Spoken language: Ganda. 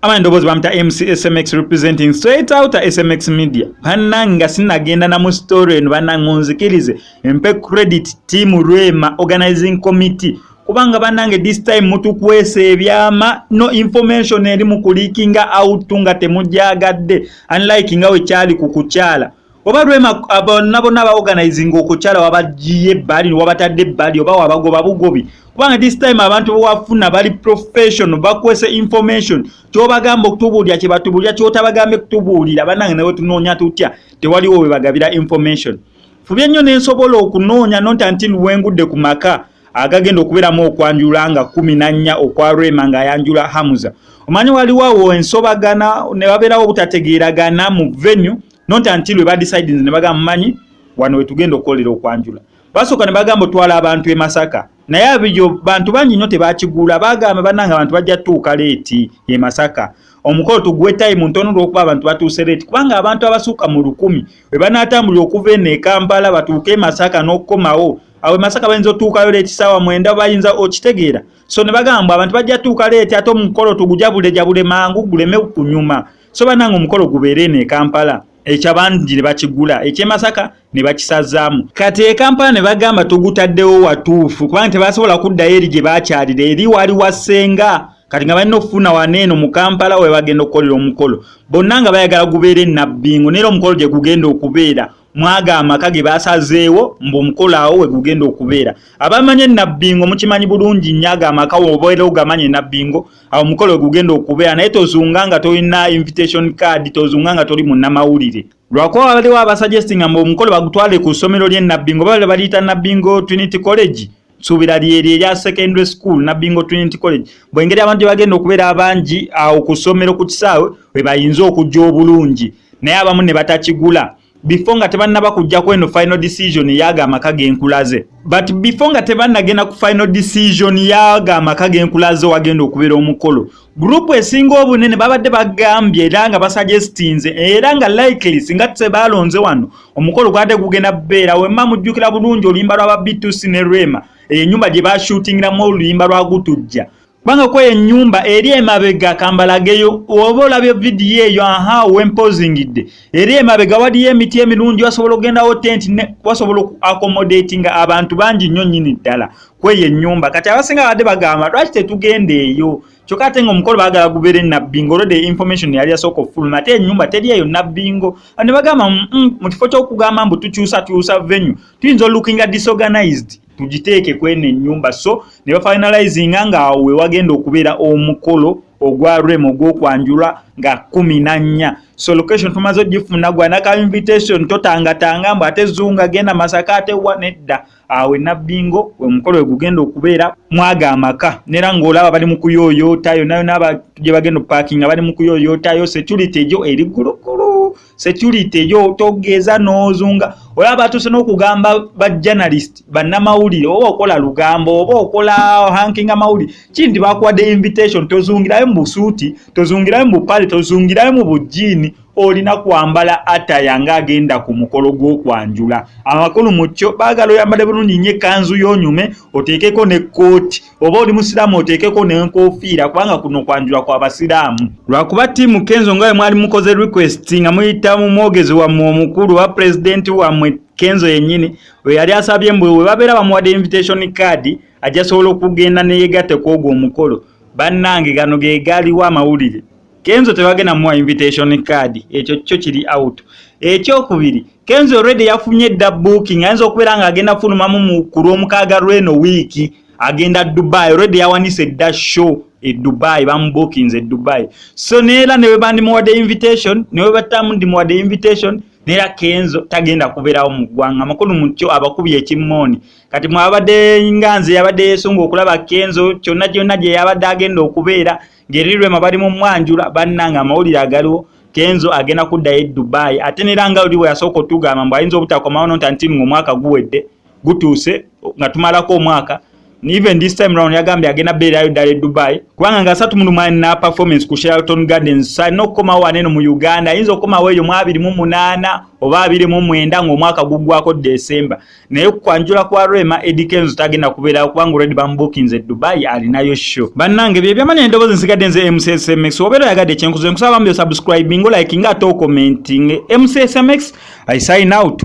Amandobozi bamta MCSMX representing straight out SMX media. Pananga sinagenda na mu story eno banangonzikirize empe credit team Rwema organizing committee kubanga banange this time mutukwese ebyama no information eri mu kulikinga out nga temujagadde unlike ngawe cyali kukuchala oba Rwema nabo naba organizing okuchala wabagiye bali wabatadde bali oba wabagoba bugobi kubanga this time abantu wafuna bali professional bakwese information kyobagamba okutubulya kibatubulya kyotabagambe kutubulira banange nawe tunonya tutya tewaliwo we bagabira information fubye nnyo nensobola okunonya not until wengudde ku maka agagenda okuberamu okwanjulanga 14 okwa Rwema nga yanjula Hamuza omanyi waliwo ensobagana ne baberawo obutategeeragana mu venue not until we decide ne bagamba manyi wano we tugenda okukolera okwanjula basoka ne bagamba twala abantu e Masaka naye abijo bantu bangi nnyo tebakigula bagamba bananga abantu bajja tuuka leeti e Masaka omukolo tugwe time ntono lwokuba abantu batuuse leeti kubanga abantu abasuuka mu 1000 we banatambula okuva e Kampala batuuke e Masaka n'okkomawo awe Masaka bayinza otuukayo leeti sawa 9 bayinza okitegeera so ne bagamba abantu bajja tuuka leeti ate omukolo tugujabule mangu guleme kunyuma so bananga omukolo gubeere ne Kampala ekyabanjire bakigula ekyemasaka ne bakisazaamu kati e Kampala ne bagamba tugutaddewo watuufu kubanga tebasobola kuddayo eri gye bakyalira eri wali wasenga kati nga balina okufuna waneeno mu Kampala we bagenda okukolera omukolo bonna nga bayagala gubeere Nabbingo neera omukolo gye gugenda okubeera mwaga amaka ge basazeewo mbu omukolo awo we gugenda okubeera abamanye Nabbingo mukimanyi bulungi nyaga amaka oboera ogamanye Nabbingo awo omukolo we gugenda okubeera naye tozunga nga tolina invitation card tozunga nga toli munnamawulire lwakuba waliwo abasuggestinga mbu omukolo bagutwale ku ssomero ly'e Nabbingo bali baliyita Nabbingo Trinity College subira lyeri erya secondary school Nabbingo Trinity College bwengeri abantu bagenda okubeera abangi awo ku ssomero ku kisaawe we bayinza okujja obulungi naye abamu ne batakigula before nga tebanaba kujja kweno final decision yaga amaka genkulaze but before nga tebannagenda ku final decision yaga amaka genkulaze wagenda okubeera omukolo group esinga obunene babadde bagambye era nga basuggestinze era nga likely singa tebalonze wano omukolo gwade gugenda beera wemma mujjukira bulungi olimba lwa B2C ne Rwema enyumba gye bashootingiramu olimba lwa gutujja banga kwa enyumba eri emabega Kambalageyo oba olabye video eyo wemposingidde eri emabega wadi emiti emirungi wasobola ogendawo tent ne wasobola accommodating abantu bangi nnyo nnyini ddala kwe enyumba kati abasinga badde bagamba lwaki tetugende eyo kyokka ate ng'omukolo baagala gubeere Nabbingo olwo the information yali asooka okufuluma ate ennyumba teri eyo Nabbingo ne bagamba mu kifo ky'okugamba mbu tukyusa venue tuyinza lookinga disorganized tujiteeke kwene ennyumba so ne bafinalizing nga we wagenda okubeera omukolo ogwa Rwema ogw'okwanjula nga 14 so location tumaze ogifuna gwana ka invitation totangatanga mbu ate zunga genda Masaka ate wanedda awe Nabbingo we omukolo we gugenda okubeera mwaga amaka nera ng'olaba bali mu kuyoyootayo nayo n'aba gye bagenda parking bali mu kuyoyootayo security yo eri gulugulu security yo togeza n'ozunga olaba atuse n'okugamba ba journalist bannamawulire oba okola lugambo oba okola hankinga mawulire kindi bakuwadde invitation tozungirayo mu busuuti tozungirayo mu pale tozungirayo mu bujjiini olina kwambala ataya nga agenda ku mukolo gw'okwanjula amakulu mucyo baagala oyambale bulungi nnyo ekkanzu y'onyume oteekeko ne kooti oba oli musiraamu oteekeko n'enkofiira kubanga kuno kwanjula kwa basiraamu lwakuba ttiimu Kenzo nga we mwali mukoze request nga muyita mu mwogezi wammwe omukulu wa pulezidenti wammwe Kenzo yennyini we yali asabye mbu we babeera bamuwadde invitation card ajja asobola okugenda ne yeegatte ku ogwo omukolo bannange gano ge gaaliwo amawulire Kenzo tewagenda muwa invitation card ekyo kyo kiri out ekyokubiri Kenzo already yafunye dda booking ayinza okubeera nga agenda fulumamu mu kulwomukaaga lw'eno wiiki agenda Dubai already yawanise dda show e Dubai bamubookings e Dubai so neera ne bandimuwadde invitation ne batamu ndimuwadde invitation neera Kenzo tagenda kubeerawo mu ggwanga amakulu mukyo abakubye ekimmooni kati mwabadde nganze yabadde yesunga okulaba Kenzo kyonna gye yabadde agenda okubeera ngeri Rwema bali mu mwanjula bannanga amawulire agaliwo Kenzo agenda kuddayo e Dubai ate neera nga oli bwe yasooka otugamba mbu ayinza obutakomawo nontanti ng'omwaka guwedde gutuuse nga tumalako omwaka even this time round yagambye agenda beerayo ddala Dubai kubanga nga 38 na performance ku Sheraton Gardens sa no koma waneno mu Uganda ayinza okukomawo eyo mu 28 oba 29 ng'omwaka guggwako December naye kwanjula kwa Rema Eddie Kenzo tagenda kubeerayo kubanga already bambookings Dubai alinayo show bannange bye byamanya endoboozi nsigadde nze MCSMX obeera yagadde kyenkuze nkusaba mbyo subscribing like nga to commenting MCSMX I sign out.